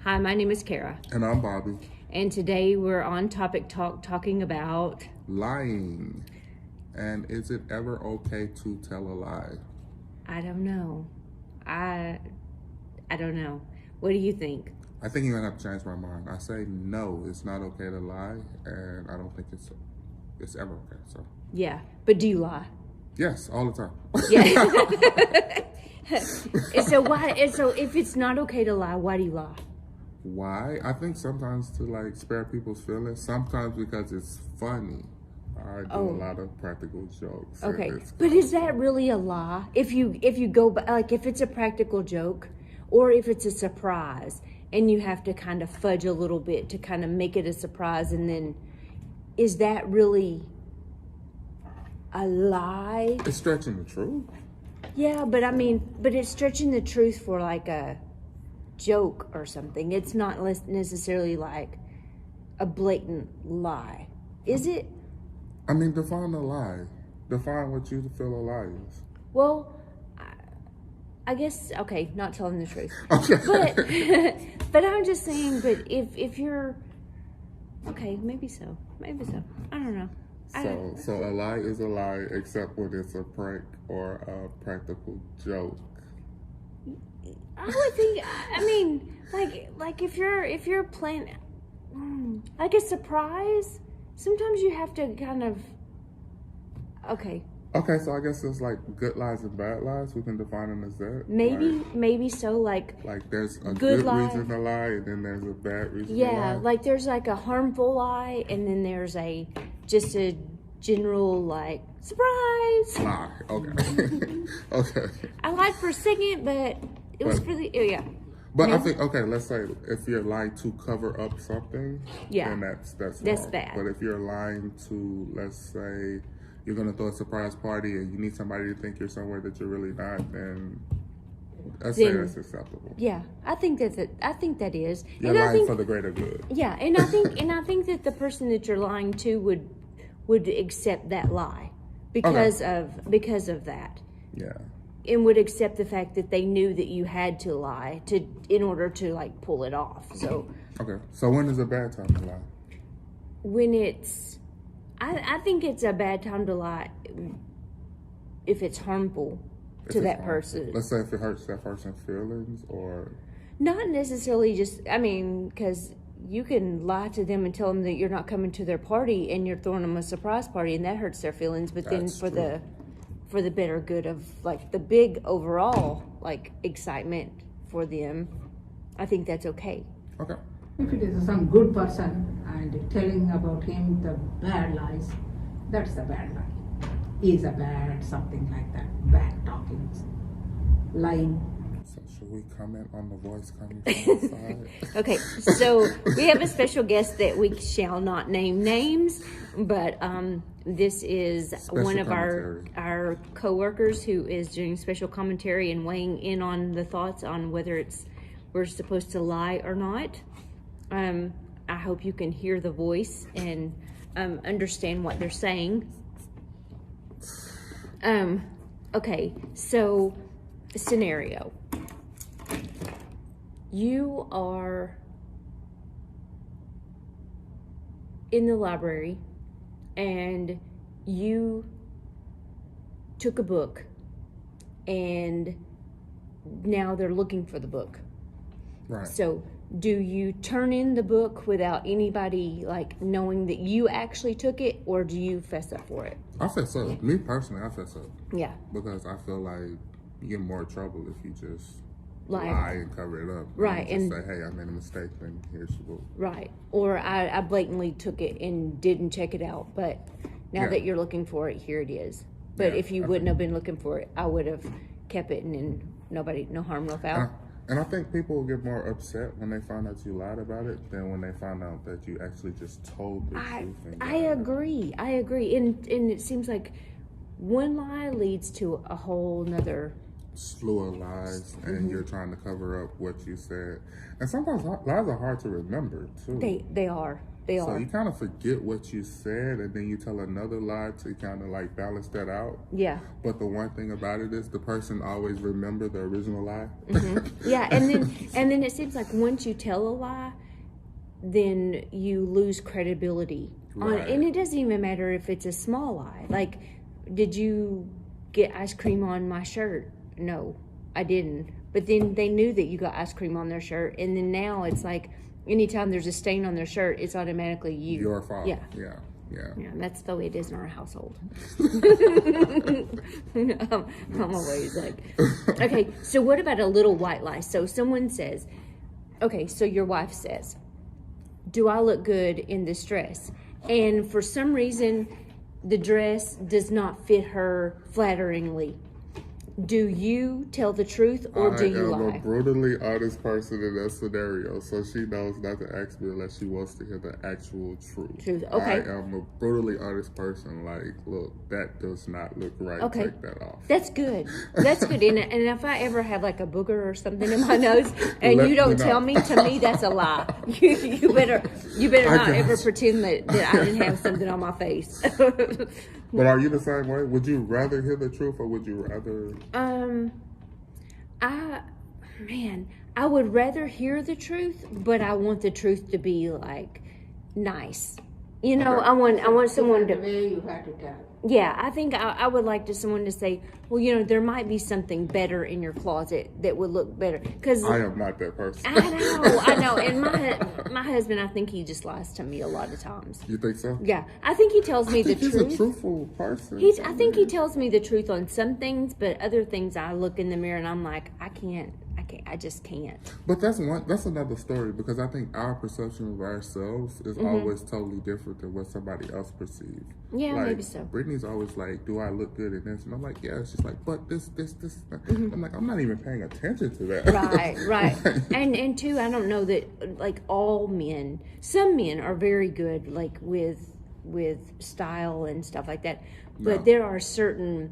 Hi, my name is Kara, And I'm Bobby. and today we're on Topic Talk talking about Lying. And is it ever okay to tell a lie? I don't know. I don't know. What do you think? I think you're gonna have to change my mind. I say no, it's not okay to lie, and I don't think it's ever okay. So Yeah, but do you lie? yes, all the time. Yeah. So why? So if it's not okay to lie, why do you lie? Why? I think sometimes to like spare people's feelings. Sometimes because it's funny. I do a lot of practical jokes. and Okay, it's- but is that really a lie? If you go like if it's a practical joke, or if it's a surprise, and you have to kind of fudge a little bit to kind of make it a surprise, and then is that really a lie? It's stretching the truth. Yeah, but I mean, but it's stretching the truth for like a joke or something. It's not necessarily like a blatant lie, is it? I mean, define a lie. Define what you feel a lie is. Well, I guess okay, not telling the truth, Okay. but I'm just saying. But if you're okay, maybe so. I don't know. So a lie is a lie, except when it's a prank or a practical joke. I would think. I mean, like if you're playing like a surprise, sometimes you have to kind of. Okay, Okay, so I guess there's like good lies and bad lies. We can define them as that. maybe so. Like Like there's a Good good lie. reason to lie, and then there's a bad reason to yeah, lie. like there's like a harmful lie, and then there's just a general like surprise. Lie. Okay. Okay. I lied for a second, but it was for the yeah. But I think let's say if you're lying to cover up something, Yeah. then that's wrong. bad. But if you're lying to, let's say, you're gonna throw a surprise party and you need somebody to think you're somewhere that you're really not, then I'd say that's acceptable. Yeah, I think that is. You're and I lying think, for the greater good. yeah, and I think that the person that you're lying to would accept that lie because of that. Yeah. And would accept the fact that they knew that you had to lie in order to like pull it off. So Okay. So when is a bad time to lie? when I think it's a bad time to lie if it's harmful If to it's that harmful. person. Let's say if it hurts that person's feelings, or Not necessarily just, I mean, because you can lie to them and tell them that you're not coming to their party and you're throwing them a surprise party and that hurts their feelings. But then That's for true. the better good of like the big overall like excitement for them, I think that's okay. okay. If it is some good person and telling about him the bad lies, that's the bad lie. He's a bad something like that. Bad talking, lying. So should we comment on the voice coming from the side? Okay, so we have a special guest that we shall not name names, but this is Special one of commentary. our coworkers who is doing special commentary and weighing in on the thoughts on whether we're supposed to lie or not. I hope you can hear the voice and understand what they're saying. Okay, so scenario. You are in the library and you took a book and now they're looking for the book. Right. So do you turn in the book without anybody like knowing that you actually took it, or do you fess up for it? I fess up. Me personally, I fess up Yeah. because I feel like you get more trouble if you just Lie. lie and cover it up. Right, And and- just say, hey, I made a mistake, and here's your book. Right. Or I blatantly took it and didn't check it out, but now Yeah. that you're looking for it, here it is. But Yeah, if you I wouldn't have been looking for it, I would have kept it and then no harm, no foul. And I think people will get more upset when they find out you lied about it than when they find out that you actually just told the truth. and I lied. agree. And it seems like one lie leads to a whole nother slew of lies, and Mm-hmm. you're trying to cover up what you said. And sometimes lies are hard to remember too. They are. They So are. you kind of forget what you said, and then you tell another lie to kind of like balance that out. Yeah. But the one thing about it is the person always remember the original lie. Yeah, and then it seems like once you tell a lie, then you lose credibility. Right. And it doesn't even matter if it's a small lie. Like, did you get ice cream on my shirt? No, I didn't. But then they knew that you got ice cream on their shirt, and then now it's like anytime there's a stain on their shirt, it's automatically you. Your fault. Yeah. Yeah. Yeah, that's the way it is in our household. I'm always like, okay, so what about a little white lie? So someone says, okay, so your wife says, do I look good in this dress? And for some reason, the dress does not fit her flatteringly. Do you tell the truth or do you I am lie? a brutally honest person in that scenario, so she knows not to ask me unless she wants to hear the actual truth. Truth, okay. I am a brutally honest person. Like, look, that does not look right. Okay. Take that off. That's good. That's good. And if I ever have like a booger or something in my nose and Let you don't me know. tell me, to me that's a lie. You better I not got ever you. pretend that I didn't have something on my face. But are you the same way? Would you rather hear the truth, or would you rather? I would rather hear the truth, but I want the truth to be like nice. You know, Okay. I want someone The to. way you had to tell. Yeah, I think I would like someone to say, well, you know, there might be something better in your closet that would look better. Because I am not that person. I know. And my husband, I think he just lies to me a lot of times. You think so? Yeah, I think he tells me the He's truth. a truthful person. I think he tells me the truth on some things, but other things I look in the mirror and I'm like, I just can't. But that's another story, because I think our perception of ourselves is always totally different than what somebody else perceives. Yeah, like, maybe so. Brittany's always like, "Do I look good in this?" And I'm like, "Yeah." She's like, "But this." I'm like, I'm not even paying attention to that. Right. And two, I don't know that like all men. Some men are very good like with style and stuff like that, but No. there are certain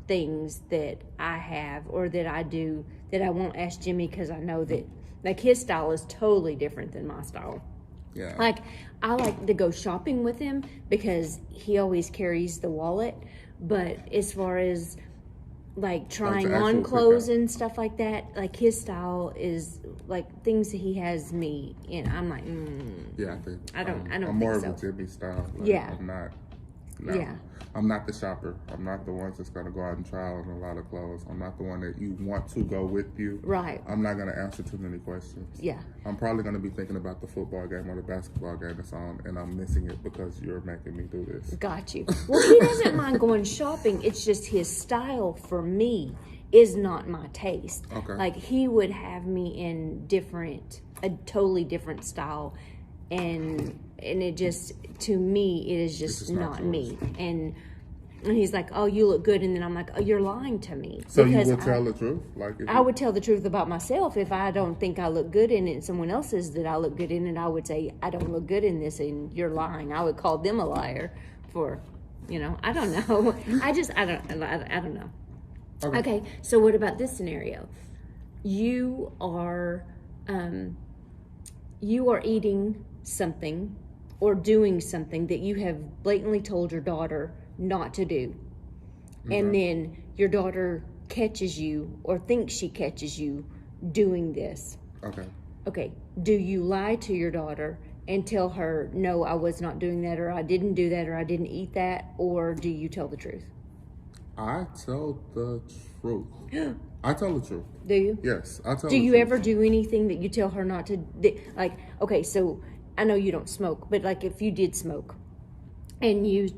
things that I have or that I do that I won't ask Jimmy because I know that like his style is totally different than my style. Yeah. Like I like to go shopping with him because he always carries the wallet, but as far as like trying actual on clothes pickup. and stuff like that, like his style is like things that he has me in. I'm like, Yeah, I think I don't I'm think more so. of a Jimmy style. Like, Yeah. I'm not. No, Yeah. I'm not the shopper. I'm not the one that's gonna go out and try on a lot of clothes. I'm not the one that you want to go with you. Right. I'm not gonna answer too many questions. Yeah. I'm probably gonna be thinking about the football game or the basketball game that's on, and I'm missing it because you're making me do this. Got you. Well, he doesn't mind going shopping. It's just his style for me is not my taste. Okay. Like he would have me in a totally different style, and it just to me it is just just not not yours. me. And he's like, "Oh, you look good," and then I'm like, "Oh, you're lying to me." So you Because would tell the truth, like if I would tell the truth about myself. If I don't think I look good in it and someone else says that I look good in it, I would say, I don't look good in this and you're lying. I would call them a liar for, I don't know. I don't know. Okay, so what about this scenario? You are eating something or doing something that you have blatantly told your daughter not to do. And then your daughter catches you or thinks she catches you doing this. Okay, do you lie to your daughter and tell her, no, I was not doing that, or I didn't do that, or I didn't eat that, or do you tell the truth? I tell the truth. I tell the truth. Do you? Yes, I tell Do the you truth. ever do anything that you tell her not to do? Like, okay, so I know you don't smoke, but like if you did smoke and you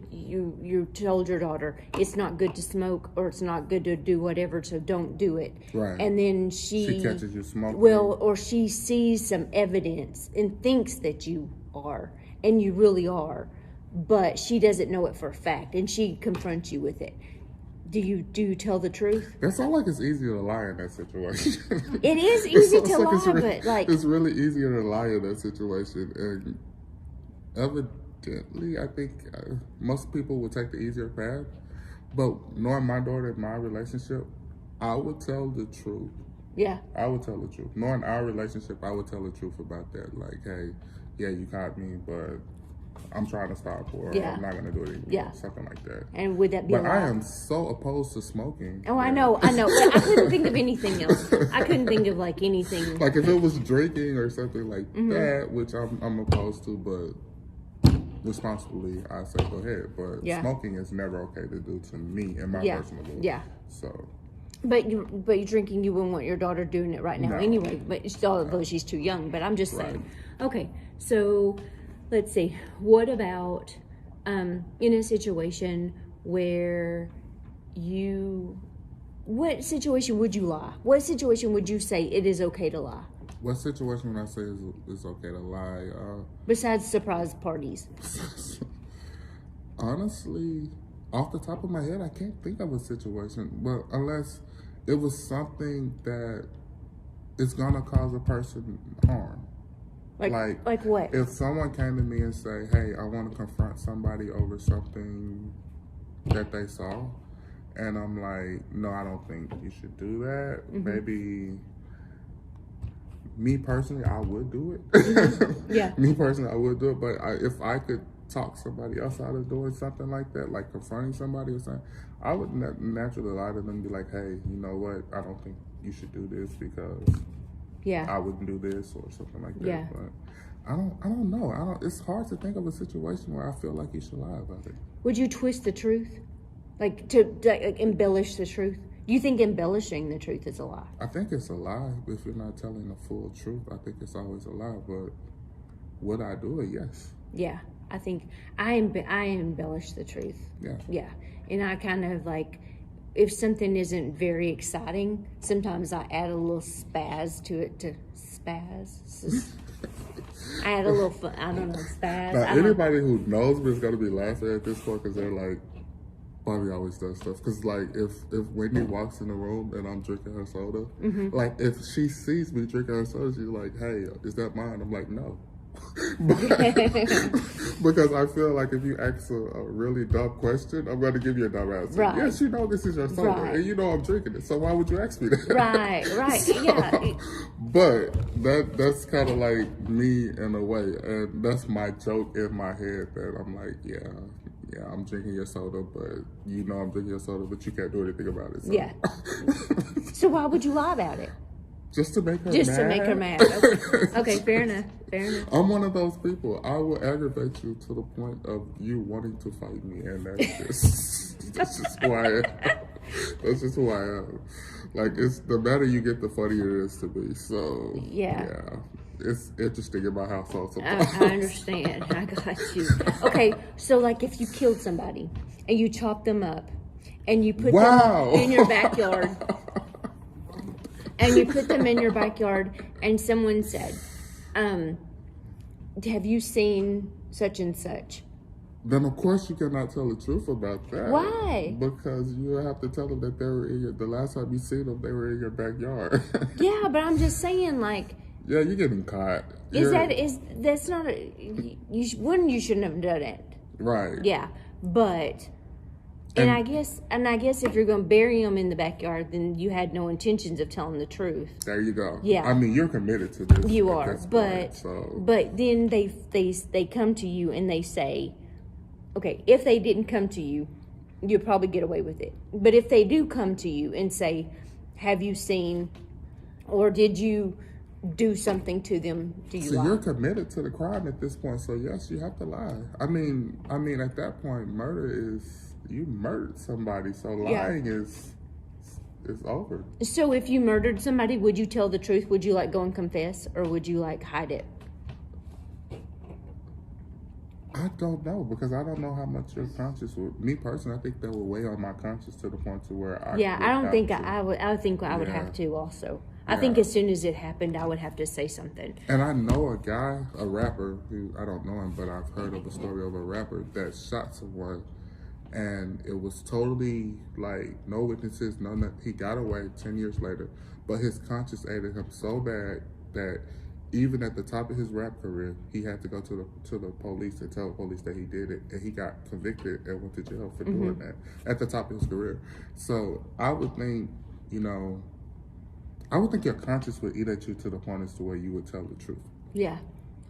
told your daughter it's not good to smoke or it's not good to do whatever, so don't do it. Right. And then She catches you smoking. well, or she sees some evidence and thinks that you are, and you really are, but she doesn't know it for a fact, and she confronts you with it. Do you tell the truth? That sounds like it's easier to lie in that situation. It is easy sounds to like it's lie, re- but like it's really easier to lie in that situation, and evidently, I think most people would take the easier path. But knowing my daughter and my relationship, I would tell the truth. Yeah. I would tell the truth. Knowing our relationship, I would tell the truth about that. Like, hey, yeah, you caught me, but I'm trying to stop, or Yeah. I'm not going to do it anymore. Yeah. Something like that. And would that be a But lie? I am so opposed to smoking. Oh, I that- know. But I couldn't think of anything else. I couldn't think of like anything. Like if it was drinking or something like Mm-hmm. that, which I'm opposed to, but responsibly, I say go ahead. But Yeah. smoking is never okay to do to me in my Yeah. personal belief. Yeah. So But you drinking, you wouldn't want your daughter doing it right now No. anyway. But still, although she's too young. But I'm just saying. Okay, so let's see. What about in a situation where what situation would you lie? What situation would you say it is okay to lie? what situation when I say is okay to lie? Besides surprise parties. Honestly, off the top of my head, I can't think of a situation. Well, unless it was something that is gonna cause a person harm. Like what? If someone came to me and say, "Hey, I want to confront somebody over something that they saw," and I'm like, "No, I don't think you should do that." Maybe me personally, I would do it. Yeah. Me personally, I would do it. But if I could talk somebody else out of doing something like that, like confronting somebody or something, I would naturally lie to them and be like, "Hey, you know what? I don't think you should do this because Yeah. I wouldn't do this or something like that." Yeah. But I don't know. It's hard to think of a situation where I feel like you should lie about it. Would you twist the truth? Like to embellish the truth? Do you think embellishing the truth is a lie? I think it's a lie if you're not telling the full truth. I think it's always a lie. But would I do it? Yes. Yeah. I think I embellish the truth. Yeah. Yeah. And I kind of like, if something isn't very exciting, sometimes I add a little spaz to it to spaz. I add a little, I don't know, spaz. Now, I don't- anybody who knows me is gonna be laughing at this point because they're like, Bobby always does stuff. Because like, if Whitney walks in the room and I'm drinking her soda, like if she sees me drinking her soda, she's like, "Hey, is that mine?" I'm like, "No." Because I feel like if you ask a really dumb question, I'm going to give you a dumb answer. Right. Yes, you know this is your soda, Right. and you know I'm drinking it, so why would you ask me that? Right, yeah. But that's kind of like me in a way, and that's my joke in my head that I'm like, yeah, I'm drinking your soda, but you know I'm drinking your soda, but you can't do anything about it. So. Yeah. So why would you lie about it? Just to make her Just mad. to make her mad. Okay, fair enough. I'm one of those people. I will aggravate you to the point of you wanting to fight me, and that's just who I am. That's just who I am. Like, it's the better you get, the funnier it is to me. So Yeah. it's interesting in my household I sometimes. understand. I got you. Okay, so like if you killed somebody and you chopped them up and you put Wow. them in your backyard and you put them in your backyard and someone said, have you seen such and such? Then of course you cannot tell the truth about that. Why? Because you have to tell them that they were the last time you seen them, they were in your backyard. Yeah, but I'm just saying, like, Yeah, you're getting caught. that's not you shouldn't have done it. Right. Yeah, but and I guess if you're going to bury them in the backyard, then you had no intentions of telling the truth. There you go. Yeah. I mean, you're committed to this. You at are, this but point, so. but then they come to you and they say, okay, if they didn't come to you, you'll probably get away with it. But if they do come to you and say, have you seen, or did you do something to them? Do you So lie? you're committed to the crime at this point. So yes, you have to lie. I mean, at that point, murder is you murdered somebody. So lying is over. So if you murdered somebody, would you tell the truth? Would you like go and confess, or would you like hide it? I don't know because I don't know how much your conscience would. Me personally, I think that would weigh on my conscience to the point to where I. Yeah, would I don't have think to. I would. I would think I would Yeah. have to also. I think Yeah. as soon as it happened, I would have to say something. And I know a guy, a rapper, who I don't know him, but I've heard of a story of a rapper that shot someone, and it was totally like no witnesses, no nothing. He got away 10 years later, but his conscience ate him so bad that even at the top of his rap career, he had to go to the police and tell the police that he did it, and he got convicted and went to jail for doing that at the top of his career. So I would think, you know, I would think your conscience would eat at you to the point as to where you would tell the truth. Yeah.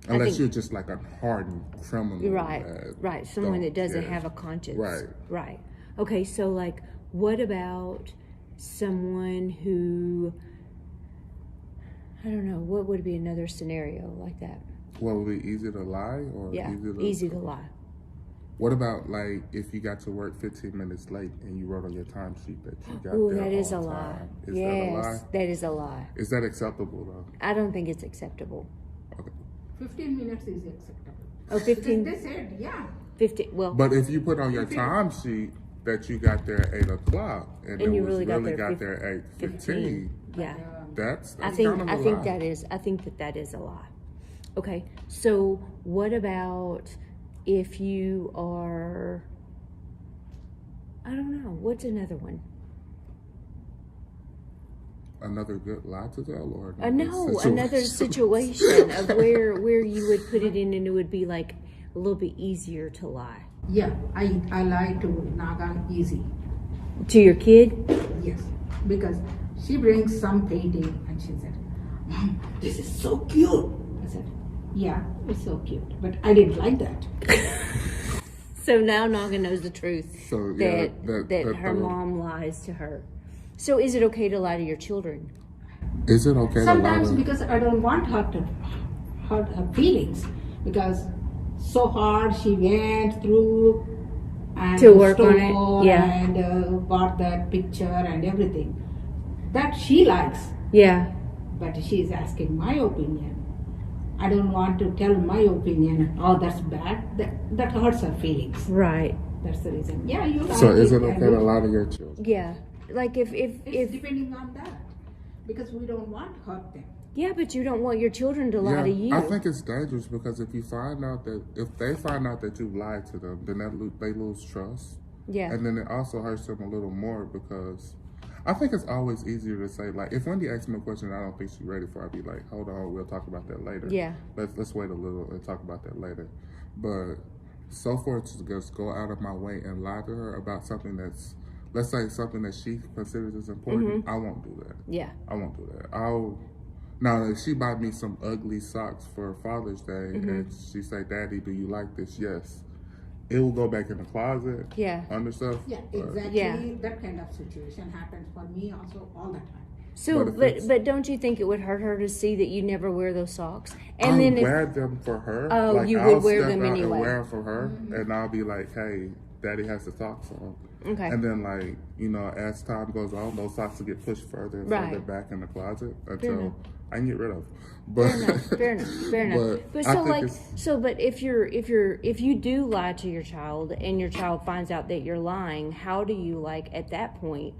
Unless you're just like a hardened criminal. Right. Someone that doesn't have a conscience. Right. Okay, so like, what about someone who, I don't know, what would be another scenario like that? Well, would it be easy to lie or easy to lie? What about like if you got to work 15 minutes late and you wrote on your timesheet that you got there that is a on lie. time? Is Yes, that a lie? that is a lie. Is that acceptable though? I don't think it's acceptable. Okay. 15 minutes is acceptable. Oh, 15? They said, yeah. 15, well. But if you put on your timesheet that you got there at 8 o'clock and it you was really got there at 8:15, Yeah. that's I think kind of a think lie. I think that is a lie. Okay, so what about if you are, I don't know, what's another one? Another good lie to tell, or Another situation of where you would put it in and it would be like a little bit easier to lie. Yeah, I lie to Naga easy. To your kid? Yes, because she brings some painting and she said, "Mom, this is so cute." I said, "Yeah, it's so cute, but I didn't like that." So now Naga knows the truth So, yeah, that her mom lies to her. So is it okay to lie to your children? Is it okay Sometimes to lie? because I don't want her to hurt her feelings, because so hard she went through and To work on store it, yeah. and bought that picture and everything that she likes, Yeah. but she is asking my opinion. I don't want to tell my opinion. Oh, that's bad. That hurts her feelings. Right. That's the reason. Yeah, you. So is it okay to lie to your children? Yeah. Like if It's depending on that, because we don't want to hurt them. yeah, but you don't want your children to lie to you. I think it's dangerous because if they find out that you lied to them, then they lose trust. Yeah. And then it also hurts them a little more because I think it's always easier to say, like, if Wendy asks me a question I don't think she's ready for, I'd be like, hold on, we'll talk about that later. Yeah. Let's wait a little and talk about that later. But so far to just go out of my way and lie to her about something that's, let's say something that she considers as important, I won't do that. Yeah. I won't do that. Now, if she buy me some ugly socks for Father's Day and she say, "Daddy, do you like this?" Yes. It will go back in the closet. Yeah. Under stuff. Yeah, exactly. Yeah. That kind of situation happens for me also all the time. So, But if but don't you think it would hurt her to see that you never wear those socks? And I'll then wear them for her. Oh, like, you I'll would wear step them out anyway. And wear them for her, and I'll be like, "Hey, Daddy has the socks on." Okay. And then, like, you know, as time goes on, those socks will get pushed further and further Right. back in the closet enough. until I can get rid of them. But fair enough. But I so think like it's- but if you do lie to your child and your child finds out that you're lying, how do you like at that point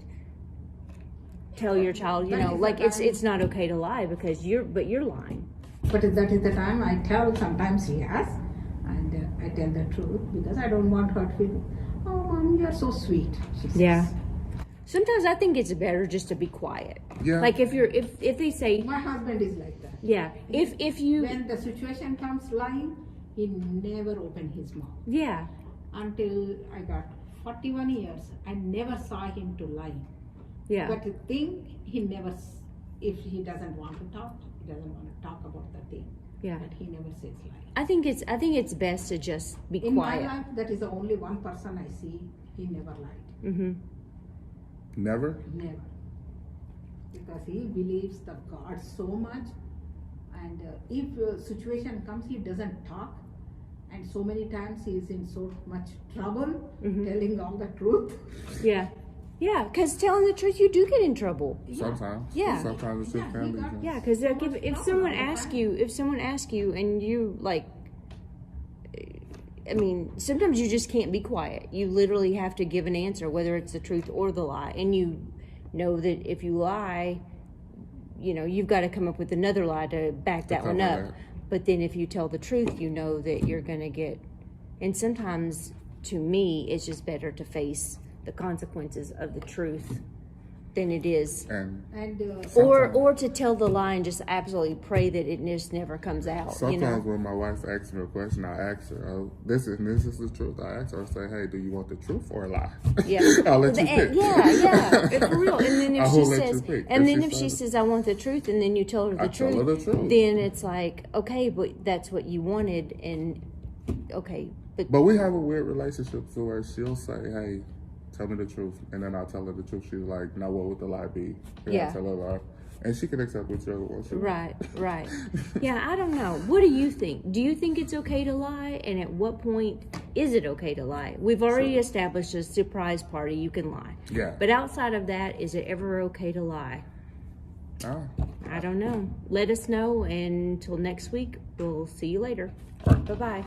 tell your child, That is the like time. it's not okay to lie because you're lying. But that is the time I tell sometimes yes, and I tell the truth because I don't want her to feel, "Oh, Mom, you're so sweet." She says. Yeah. Sometimes I think it's better just to be quiet. Yeah. Like if they say, My husband is like that. yeah, if you, When the situation comes lying, he never opened his mouth. yeah, Until I got 41 years, I never saw him to lie. yeah, But the thing, he never, if he doesn't want to talk, he doesn't want to talk about the thing. yeah. But he never says lie. I think it's best to just be In quiet. my life, that is the only one person I see, he never lied. Mm-hmm. never. Never. Because he believes the God so much, and if a situation comes, he doesn't talk. And so many times he is in so much trouble, telling all the truth. Yeah, yeah. Because telling the truth, you do get in trouble. Sometimes. Yeah. Sometimes it's just Yeah, family. he got- things. Yeah, because So much if trouble someone all the asks time. you and you like, I mean, sometimes you just can't be quiet. You literally have to give an answer, whether it's the truth or the lie. And you know that if you lie, you've got to come up with another lie to back that one cover up. that. But then if you tell the truth, you know that you're going to get. And sometimes, to me, it's just better to face the consequences of the truth than it is. And And Or to tell the lie and just absolutely pray that it just never comes out. sometimes when my wife asks me a question, I ask her, "Oh, this is the truth." I ask her, I say, "Hey, do you want the truth or a lie?" Yeah. I'll let you pick. Yeah, for real. And then if I she will let you says, pick. and If then she if she says- says, "I want the truth," and then you tell her the I tell truth, her the truth. then it's like, okay, but that's what you wanted, and okay, But we have a weird relationship to where she'll say, "Hey, tell me the truth," and then I'll tell her the truth. She's like, "Now what would the lie be?" And Yeah. I tell her the lie, and she can accept whichever one she wants. right. Yeah, I don't know. What do you think? Do you think it's okay to lie? And at what point is it okay to lie? We've already established a surprise party, you can lie. Yeah. But outside of that, is it ever okay to lie? Ah. I don't know. Let us know, and until next week, we'll see you later. Bye-bye.